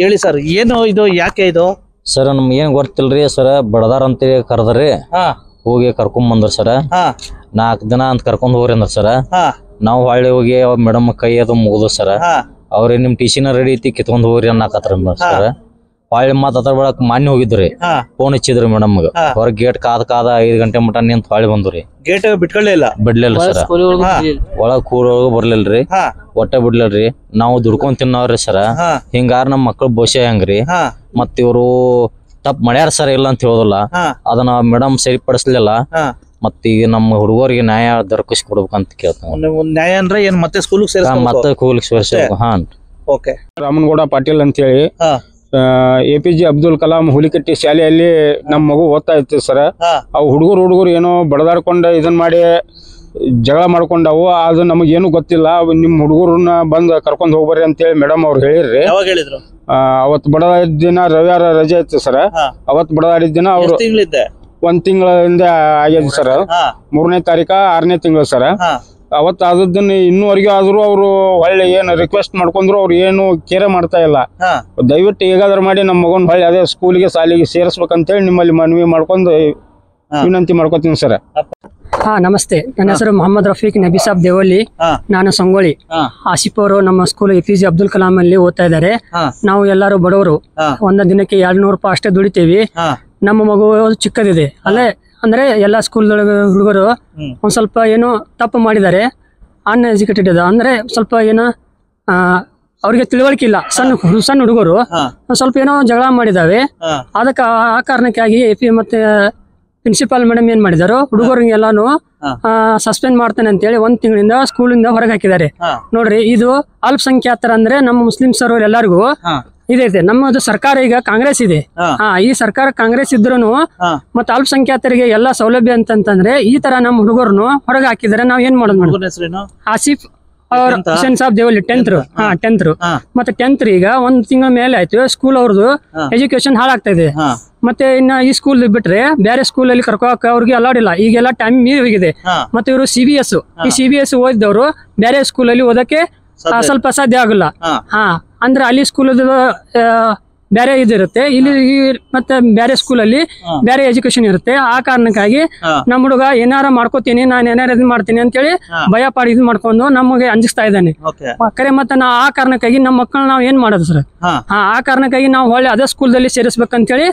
ಹೇಳಿ ಸರ್, ಏನು ಇದು, ಯಾಕೆ ಇದು? ಸರ್ ನಮ್ಗೆ ಏನ್ ಗೊತ್ತಿಲ್ರಿ ಸರ್. ಬಡದಾರ ಅಂತ ಕರೆದ್ರಿ, ಹೋಗಿ ಕರ್ಕೊಂಡ್ ಬಂದ್ರ ಸರ್. 4 ದಿನ ಅಂತ ಕರ್ಕೊಂಡ್ ಹೋಗ್ರಿ ಅಂದ್ರ ಸರ್. ನಾವು ಹೊಳ್ಳಿ ಹೋಗಿ ಮೇಡಮ್ ಕೈ ಅದು ಮುಗ್ದು ಸರ್. ಅವ್ರಿ ನಿಮ್ TC ನ ರೆಡಿ ಐತಿ, ಕಿತ್ಕೊಂಡ್ ಹೋಗ್ರಿ ಅನ್ನಕತ್ರ ಸರ್. ಹೊಳ್ಳಿ ಮತ್ ಅದ್ರ ಬಳಕ್ ಮಾನ್ಯ ಹೋಗಿದ್ರಿ, ಫೋನ್ ಹಚ್ಚಿದ್ರಿ ಮೇಡಮ್ ಹೊರಗ್ ಗೇಟ್ ಕಾದ 5 ಗಂಟೆ ಮಟ ನಿಂತ ಹೊಳ್ಳಿ ಬಂದ್ರಿ. ಗೇಟ್ ಬಿಡ್ಲಿಲ್ಲ ಸರ್. ಒಳಗ್ ಕೂರೋಗ ಬರ್ಲಿಲ್ರಿ, ಒಟ್ಟ ಬಿಡ್ಲಿಲ್ರಿ. ನಾವು ದುಡ್ಕೊಂಡ್ ತಿನ್ನವ್ರಿ ಸರ್. ಹಿಂಗಾರ ನಮ್ ಮಕ್ಳು ಭವಿಷ್ಯ ಹೆಂಗ್ರಿ? ಮತ್ ಇವ್ರು ತಪ್ಪ ಮಾಡ್ಯಾರ ಸರ್, ಇಲ್ಲ ಅಂತ ಹೇಳೋದಿಲ್ಲ. ಅದನ್ನ ಮೇಡಮ್ ಸರಿಪಡಿಸ್ಲಿಲ್ಲ. ಮತ್ತ ಈಗ ನಮ್ಮ ಹುಡುಗರಿಗೆ ನ್ಯಾಯ ದೊರಕಿಸಿ ಕೊಡ್ಬೇಕಂತ ಕೇಳ್ತಾವ. ನ್ಯಾಯ ಅಂದ್ರೆ ಏನ್? ಮತ್ತೆ ಸ್ಕೂಲ್ಗೆ ಸೇರಿಸ್ಬೇಕು. ಓಕೆ. ರಾಮನಗೌಡ ಪಾಟೀಲ್ ಅಂತ ಹೇಳಿ APJ ಅಬ್ದುಲ್ ಕಲಾಂ ಹುಲಿಕಟ್ಟಿ ಶಾಲೆಯಲ್ಲಿ ನಮ್ಮ ಮಗು ಓದ್ತಾ ಇತ್ತು ಸರ್. ಅವು ಹುಡುಗರು ಏನೋ ಬಡದಾಡ್ಕೊಂಡ ಇದನ್ ಮಾಡಿ ಜಗಳ ಮಾಡ್ಕೊಂಡವು. ಅದು ನಮಗೇನು ಗೊತ್ತಿಲ್ಲ. ನಿಮ್ ಹುಡುಗರನ್ನ ಬಂದ್ ಕರ್ಕೊಂಡ್ ಹೋಗ್ಬರ್ರಿ ಅಂತ ಹೇಳಿ ಮೇಡಮ್ ಅವ್ರು ಹೇಳಿರ್ರಿ. ಅವತ್ ಬಡದಾಡಿದ ದಿನ ರವಿವಾರ ರಜೆ ಇತ್ತು ಸರ್. ಅವತ್ ಬಡದಾಡಿದ ದಿನ ಅವ್ರು 1 ತಿಂಗಳಿಂದ ಆಗ್ಯದ ಸರ್. 3ನೇ ತಾರೀಕ 6ನೇ ತಿಂಗಳು ಸರ್. ಅವತ್ತು ಅದನ್ನ ಇನ್ನೂವರೆಗೂ ಆದ್ರೂ ಅವರು ಹೊಳ್ಳಿ ಏನು ರಿಕ್ವೆಸ್ಟ್ ಮಾಡ್ಕೊಂಡ್ರು ಅವ್ರು ಏನು ಕೇರೆ ಮಾಡ್ತಾ ಇಲ್ಲ. ದಯವಿಟ್ಟು ಹೇಗಾದ್ರೂ ಮಾಡಿ ನಮ್ಮ ಮಗನ್ ಹೊಳ್ಳಿ ಅದೇ ಸ್ಕೂಲ್ಗೆ ಶಾಲೆಗೆ ಸೇರಿಸ್ಬೇಕಂತೇಳಿ ನಿಮ್ಮಲ್ಲಿ ಮನವಿ ಮಾಡ್ಕೊಂಡು ವಿನಂತಿ ಮಾಡ್ಕೊತೀನಿ ಸರ್. ನಮಸ್ತೆ. ನನ್ನ ಹೆಸರು ಮೊಹಮ್ಮದ್ ರಫೀಕ್ ನಬಿಸಾಬ್ ದೇವಲ್ಲಿ. ನಾನು ಸಂಗೊಳ್ಳಿ. ಆಸಿಫ್ ಅವರು ನಮ್ಮ ಸ್ಕೂಲ್ APJ ಅಬ್ದುಲ್ ಕಲಾಂ ಅಲ್ಲಿ ಓದ್ತಾ ಇದ್ದಾರೆ. ನಾವು ಎಲ್ಲರೂ ಬಡವರು. ಒಂದ ದಿನಕ್ಕೆ 200 ರೂಪಾಯಿ ಅಷ್ಟೇ ದುಡಿತೀವಿ. ನಮ್ಮ ಮಗು ಚಿಕ್ಕದಿದೆ ಅಲ್ಲೇ. ಅಂದ್ರೆ ಎಲ್ಲಾ ಸ್ಕೂಲ್ ಹುಡುಗರು ಒಂದ್ ಸ್ವಲ್ಪ ಏನೋ ತಪ್ಪು ಮಾಡಿದ್ದಾರೆ. ಅನ್ಎಜುಕೇಟೆಡ್ ಇದೆ ಅಂದ್ರೆ ಸ್ವಲ್ಪ ಏನೋ ಅವ್ರಿಗೆ ತಿಳುವಳಿಕೆ ಇಲ್ಲ. ಸಣ್ಣ ಹುಡುಗರು ಸ್ವಲ್ಪ ಏನೋ ಜಗಳ ಮಾಡಿದಾವೆ. ಅದಕ್ಕೆ ಆ ಕಾರಣಕ್ಕಾಗಿ AP ಮತ್ತೆ ಪ್ರಿನ್ಸಿಪಾಲ್ ಮೇಡಮ್ ಏನ್ ಮಾಡಿದಾರು, ಹುಡುಗರಿಗೆಲ್ಲಾನು ಸಸ್ಪೆಂಡ್ ಮಾಡ್ತಾನೆ ಅಂತೇಳಿ 1 ತಿಂಗಳಿಂದ ಸ್ಕೂಲಿಂದ ಹೊರಗೆ ಹಾಕಿದ್ದಾರೆ. ನೋಡ್ರಿ, ಇದು ಅಲ್ಪಸಂಖ್ಯಾತರ ಅಂದ್ರೆ ನಮ್ಮ ಮುಸ್ಲಿಮ್ಸ್ ಅವರು ಎಲ್ಲರಿಗೂ ಇದೈತೆ. ನಮ್ಮದು ಸರ್ಕಾರ ಈಗ ಕಾಂಗ್ರೆಸ್ ಇದೆ. ಈ ಸರ್ಕಾರ ಕಾಂಗ್ರೆಸ್ ಇದ್ರೂನು ಮತ್ತೆ ಅಲ್ಪಸಂಖ್ಯಾತರಿಗೆ ಎಲ್ಲಾ ಸೌಲಭ್ಯ ಅಂತಂದ್ರೆ ಈ ತರ ನಮ್ಮ ಹುಡುಗರನ್ನು ಹೊರಗೆ ಹಾಕಿದ್ದಾರೆ. ನಾವ್ ಏನ್ ಮಾಡೋದು? ಆಸಿಫ್ ಹುಸೇನ್ ಸಾಬ್ ದೇವಲ್ಲಿ 10th ಮತ್ತೆ 10th ಈಗ ಒಂದ್ ತಿಂಗಳ ಮೇಲೆ ಆಯ್ತು ಸ್ಕೂಲ್ ಅವ್ರದ್ದು ಎಜುಕೇಶನ್ ಹಾಳಾಗ್ತಾ ಇದೆ. ಮತ್ತೆ ಇನ್ನ ಈ ಸ್ಕೂಲ್ ಬಿಟ್ರೆ ಬೇರೆ ಸ್ಕೂಲ್ ಅಲ್ಲಿ ಕರ್ಕೋಕ್ ಅವ್ರಿಗೆ ಅಲೌಡ್ ಇಲ್ಲ, ಈಗೆಲ್ಲ ಟೈಮ್ ಮೀರಿ ಹೋಗಿದೆ. ಮತ್ತೆ ಇವರು CBS ಈ CBS ಓದಿದವರು ಬೇರೆ ಸ್ಕೂಲ್ ಅಲ್ಲಿ ಓದಕ್ಕೆ ಸ್ವಲ್ಪ ಸಾಧ್ಯ ಆಗಲ್ಲ. ಅಂದ್ರೆ ಅಲ್ಲಿ ಸ್ಕೂಲ್ ಬೇರೆ ಇದಿರುತ್ತೆ, ಇಲ್ಲಿ ಮತ್ತೆ ಬೇರೆ ಸ್ಕೂಲಲ್ಲಿ ಬೇರೆ ಎಜುಕೇಶನ್ ಇರುತ್ತೆ. ಆ ಕಾರಣಕ್ಕಾಗಿ ನಮ್ಮ ಹುಡುಗ ಏನಾರ ಮಾಡ್ಕೋತೀನಿ, ನಾನು ಏನಾರ ಇದು ಮಾಡ್ತೀನಿ ಅಂತೇಳಿ ಭಯ ಪಾಡಿ ಇದು ಮಾಡ್ಕೊಂಡು ನಮಗೆ ಅಂಜಿಸ್ತಾ ಇದ್ದಾನೆ. ಕರೆ ಮತ್ತೆ ನಾ ಆ ಕಾರಣಕ್ಕಾಗಿ ನಮ್ಮ ಮಕ್ಕಳನ್ನ ನಾವ್ ಏನ್ ಮಾಡೋದು ಸರ್? ಆ ಕಾರಣಕ್ಕಾಗಿ ನಾವು ಒಳ್ಳೆ ಅದೇ ಸ್ಕೂಲ್ದಲ್ಲಿ ಸೇರಿಸ್ಬೇಕಂತೇಳಿ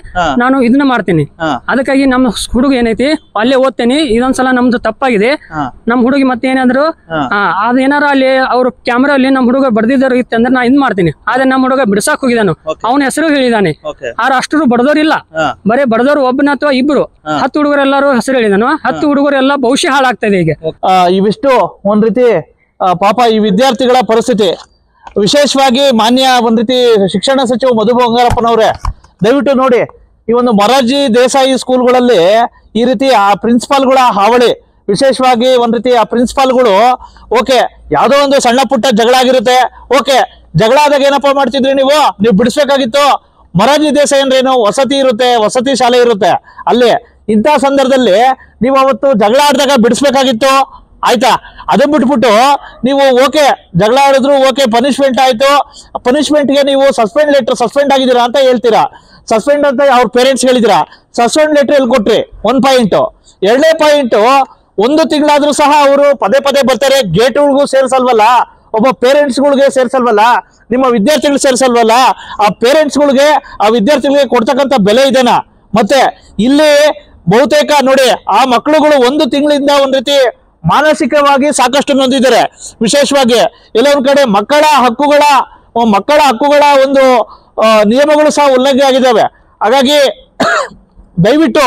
ನಾನು ಇದನ್ನ ಮಾಡ್ತೀನಿ. ಅದಕ್ಕಾಗಿ ನಮ್ಮ ಹುಡುಗ ಏನೈತಿ ಅಲ್ಲೇ ಓದ್ತೇನೆ. ಇದೊಂದ್ಸಲ ನಮ್ದು ತಪ್ಪಾಗಿದೆ. ನಮ್ ಹುಡುಗಿ ಮತ್ತೆ ಏನಾದ್ರು ಅದೇನಾರ ಅಲ್ಲಿ ಅವ್ರ ಕ್ಯಾಮ್ರಾ ಅಲ್ಲಿ ನಮ್ ಹುಡುಗ ಬಡ್ದಿದ್ರು ಇತ್ತಂದ್ರೆ ನಾ ಇದ್ ಮಾಡ್ತೀನಿ. ಆದ್ರೆ ನಮ್ಮ ಹುಡುಗ ಬಿಡ್ಸಾಕ್ ಹೋಗಿದಾನು, ಅವನ ಹೆಸರು ಹೇಳಿದಾನೆ. ಆದ್ರೆ ಅಷ್ಟು ಬಡದವ್ರು ಇಲ್ಲ, ಬರೇ ಬಡದವ್ರು ಒಬ್ಬನ ಅಥವಾ ಇಬ್ರು. 10 ಹುಡುಗರೆಲ್ಲರೂ ಹೆಸರು ಹೇಳಿದಾನು. 10 ಹುಡುಗರೆಲ್ಲ ಭವಿಷ್ಯ ಹಾಳಾಗ್ತಾ ಇದೆ ಈಗ. ಇವಿಷ್ಟು ಒಂದ್ ರೀತಿ ಪಾಪ ಈ ವಿದ್ಯಾರ್ಥಿಗಳ ಪರಿಸ್ಥಿತಿ. ವಿಶೇಷವಾಗಿ ಮಾನ್ಯ ಒಂದ್ ರೀತಿ ಶಿಕ್ಷಣ ಸಚಿವ ಮಧು ಬಂಗಾರಪ್ಪನವ್ರೆ, ದಯವಿಟ್ಟು ನೋಡಿ ಈ ಒಂದು ಮೊರಾರ್ಜಿ ದೇಸಾಯಿ ಸ್ಕೂಲ್ಗಳಲ್ಲಿ ಈ ರೀತಿ ಆ ಪ್ರಿನ್ಸಿಪಾಲ್ಗಳ ಹಾವಳಿ. ವಿಶೇಷವಾಗಿ ಒಂದ್ ರೀತಿ ಆ ಪ್ರಿನ್ಸಿಪಾಲ್ಗಳು ಓಕೆ ಯಾವ್ದೋ ಒಂದು ಸಣ್ಣ ಪುಟ್ಟ ಜಗಳ ಆಗಿರುತ್ತೆ, ಓಕೆ ಜಗಳ ಆದಾಗ ಏನಪ್ಪಾ ಮಾಡ್ತಿದ್ರಿ ನೀವು ಬಿಡಿಸ್ಬೇಕಾಗಿತ್ತು. ಮೊರಾರ್ಜಿ ದೇಸಾಯಿ ಅಂದ್ರೆ ಏನು, ವಸತಿ ಇರುತ್ತೆ, ವಸತಿ ಶಾಲೆ ಇರುತ್ತೆ ಅಲ್ಲಿ. ಇಂಥ ಸಂದರ್ಭದಲ್ಲಿ ನೀವು ಅವತ್ತು ಜಗಳ ಆಡಿದಾಗ ಬಿಡಿಸ್ಬೇಕಾಗಿತ್ತು, ಆಯ್ತಾ? ಅದನ್ನ ಬಿಟ್ಬಿಟ್ಟು ನೀವು ಓಕೆ ಜಗಳ ಆಡಿದ್ರು, ಓಕೆ ಪನಿಷ್ಮೆಂಟ್ ಆಯ್ತು, ಪನಿಷ್ಮೆಂಟ್ಗೆ ನೀವು ಸಸ್ಪೆಂಡ್ ಆಗಿದ್ದೀರಾ ಅಂತ ಹೇಳ್ತೀರಾ. ಸಸ್ಪೆಂಡ್ ಅಂತ ಅವ್ರ ಪೇರೆಂಟ್ಸ್ ಹೇಳಿದಿರಾ, ಸಸ್ಪೆಂಡ್ ಲೆಟರ್ ಎಲ್ಲಿ ಕೊಟ್ರಿ? 1 ಪಾಯಿಂಟ್. 2ನೇ ಪಾಯಿಂಟ್, 1 ತಿಂಗಳಾದ್ರೂ ಸಹ ಅವರು ಪದೇ ಪದೇ ಬರ್ತಾರೆ, ಗೇಟ್ಗಳಿಗೂ ಸೇರಿಸಲ್ವಲ್ಲ, ಒಬ್ಬ ಪೇರೆಂಟ್ಸ್ಗಳಿಗೆ ಸೇರಿಸಲ್ವಲ್ಲ, ನಿಮ್ಮ ವಿದ್ಯಾರ್ಥಿಗಳು ಸೇರಿಸಲ್ವಲ್ಲ. ಆ ಪೇರೆಂಟ್ಸ್ಗಳಿಗೆ ಆ ವಿದ್ಯಾರ್ಥಿಗಳಿಗೆ ಕೊಡ್ತಕ್ಕಂಥ ಬೆಲೆ ಇದೆನಾ? ಮತ್ತೆ ಇಲ್ಲಿ ಬಹುತೇಕ ನೋಡಿ ಆ ಮಕ್ಕಳುಗಳು 1 ತಿಂಗಳಿಂದ ಒಂದ್ ರೀತಿ ಮಾನಸಿಕವಾಗಿ ಸಾಕಷ್ಟು ನೊಂದಿದ್ದಾರೆ. ವಿಶೇಷವಾಗಿ ಎಲ್ಲೊಂದ್ ಕಡೆ ಮಕ್ಕಳ ಹಕ್ಕುಗಳ ಒಂದು ನಿಯಮಗಳು ಸಹ ಉಲ್ಲಂಘನೆ ಆಗಿದ್ದಾವೆ. ಹಾಗಾಗಿ ದಯವಿಟ್ಟು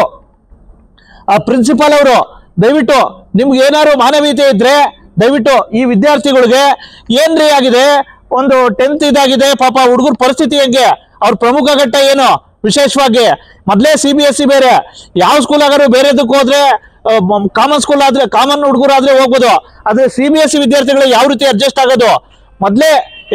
ಆ ಪ್ರಿನ್ಸಿಪಾಲ್ ಅವರು ದಯವಿಟ್ಟು ನಿಮ್ಗೆ ಏನಾದ್ರು ಮಾನವೀಯತೆ ಇದ್ರೆ ದಯವಿಟ್ಟು ಈ ವಿದ್ಯಾರ್ಥಿಗಳಿಗೆ ಏನ್ರಿ ಆಗಿದೆ, ಒಂದು 10th ಇದಾಗಿದೆ, ಪಾಪ ಹುಡುಗರ ಪರಿಸ್ಥಿತಿ ಹೆಂಗೆ, ಅವ್ರ ಪ್ರಮುಖ ಘಟ್ಟ ಏನು? ವಿಶೇಷವಾಗಿ ಮೊದಲೇ CBSE ಬೇರೆ, ಯಾವ ಸ್ಕೂಲ್ ಆಗಾರು ಬೇರೆದಕ್ಕೆ ಹೋದ್ರೆ ಕಾಮನ್ ಸ್ಕೂಲ್ ಆದ್ರೆ ಕಾಮನ್ ಹುಡುಗರಾದ್ರೆ ಹೋಗ್ಬೋದು, ಆದ್ರೆ CBSE ವಿದ್ಯಾರ್ಥಿಗಳು ಯಾವ ರೀತಿ ಅಡ್ಜಸ್ಟ್ ಆಗೋದು? ಮೊದಲೇ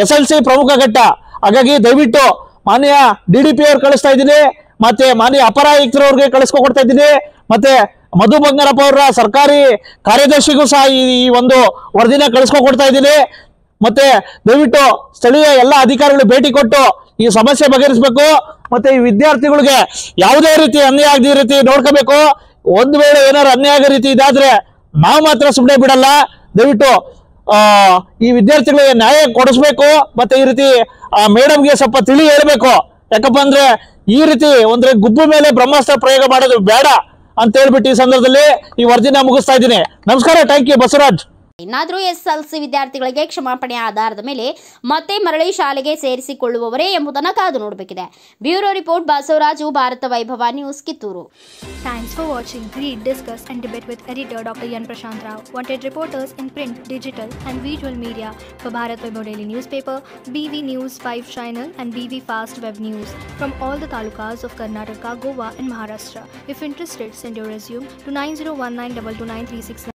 SLC ಪ್ರಮುಖ ಘಟ್ಟ. ಹಾಗಾಗಿ ದಯವಿಟ್ಟು ಮಾನ್ಯ DDP ಅವ್ರು ಕಳಿಸ್ತಾ ಇದ್ದೀನಿ, ಮತ್ತೆ ಮಾನ್ಯ ಅಪರ ಆಯುಕ್ತರವ್ರಿಗೆ ಕಳಿಸ್ಕೊಡ್ತಾ ಇದ್ದೀನಿ, ಮತ್ತೆ ಮಧು ಬಂಗಾರಪ್ಪ ಅವರ ಸರ್ಕಾರಿ ಕಾರ್ಯದರ್ಶಿಗೂ ಸಹ ಈ ಒಂದು ವರದಿನ ಕಳಿಸ್ಕೊಡ್ತಾ ಇದ್ದೀನಿ. ಮತ್ತೆ ದಯವಿಟ್ಟು ಸ್ಥಳೀಯ ಎಲ್ಲ ಅಧಿಕಾರಿಗಳು ಭೇಟಿ ಕೊಟ್ಟು ಈ ಸಮಸ್ಯೆ ಬಗೆಹರಿಸಬೇಕು. ಮತ್ತೆ ಈ ವಿದ್ಯಾರ್ಥಿಗಳಿಗೆ ಯಾವುದೇ ರೀತಿ ಅನ್ಯಾಯ ಆಗದ ರೀತಿ ನೋಡ್ಕೋಬೇಕು. ಒಂದು ವೇಳೆ ಏನಾದ್ರು ಅನ್ಯಾಯ ಆಗೋ ರೀತಿ ಇದಾದ್ರೆ ನಾವು ಮಾತ್ರ ಸುಮ್ಮನೆ ಬಿಡಲ್ಲ. ದಯವಿಟ್ಟು ಈ ವಿದ್ಯಾರ್ಥಿಗಳಿಗೆ ನ್ಯಾಯ ಕೊಡಿಸ್ಬೇಕು. ಮತ್ತೆ ಈ ರೀತಿ ಮೇಡಮ್ಗೆ ಸ್ವಲ್ಪ ತಿಳಿ ಹೇಳ್ಬೇಕು. ಯಾಕಪ್ಪ ಅಂದ್ರೆ ಈ ರೀತಿ ಒಂದ್ರೆ ಗುಬ್ಬು ಮೇಲೆ ಬ್ರಹ್ಮಾಸ್ತ್ರ ಪ್ರಯೋಗ ಮಾಡೋದು ಬೇಡ ಅಂತ ಹೇಳ್ಬಿಟ್ಟು ಈ ಸಂದರ್ಭದಲ್ಲಿ ಈ ವರದಿನ ಮುಗಿಸ್ತಾ ಇದ್ದೀನಿ. ನಮಸ್ಕಾರ, ಥ್ಯಾಂಕ್ ಯು ಬಸವರಾಜ್. ಇನ್ನಾದರೂ SLC ವಿದ್ಯಾರ್ಥಿಗಳಿಗೆ ಕ್ಷಮಾಪಣೆ ಆಧಾರದ ಮೇಲೆ ಮತ್ತೆ ಮರಳಿ ಶಾಲೆಗೆ ಸೇರಿಸಿಕೊಳ್ಳುವವರೇ ಎಂಬುದನ್ನು ಕಾದು ನೋಡಬೇಕಿದೆ. ಬ್ಯೂರೋ ರಿಪೋರ್ಟ್, ಬಸವರಾಜು, ಭಾರತ ವೈಭವ news, Kittur. Thanks for watching. Read, discuss and debate with editor Dr. Yan Prashant Rao. Wanted reporters in print, digital and visual media for Bharat Vaibhav Daily Newspaper, BV News 5 Channel and BV Fast Web News from all the talukas of Karnataka, Goa and Maharashtra. If interested, send your resume to 9019229369.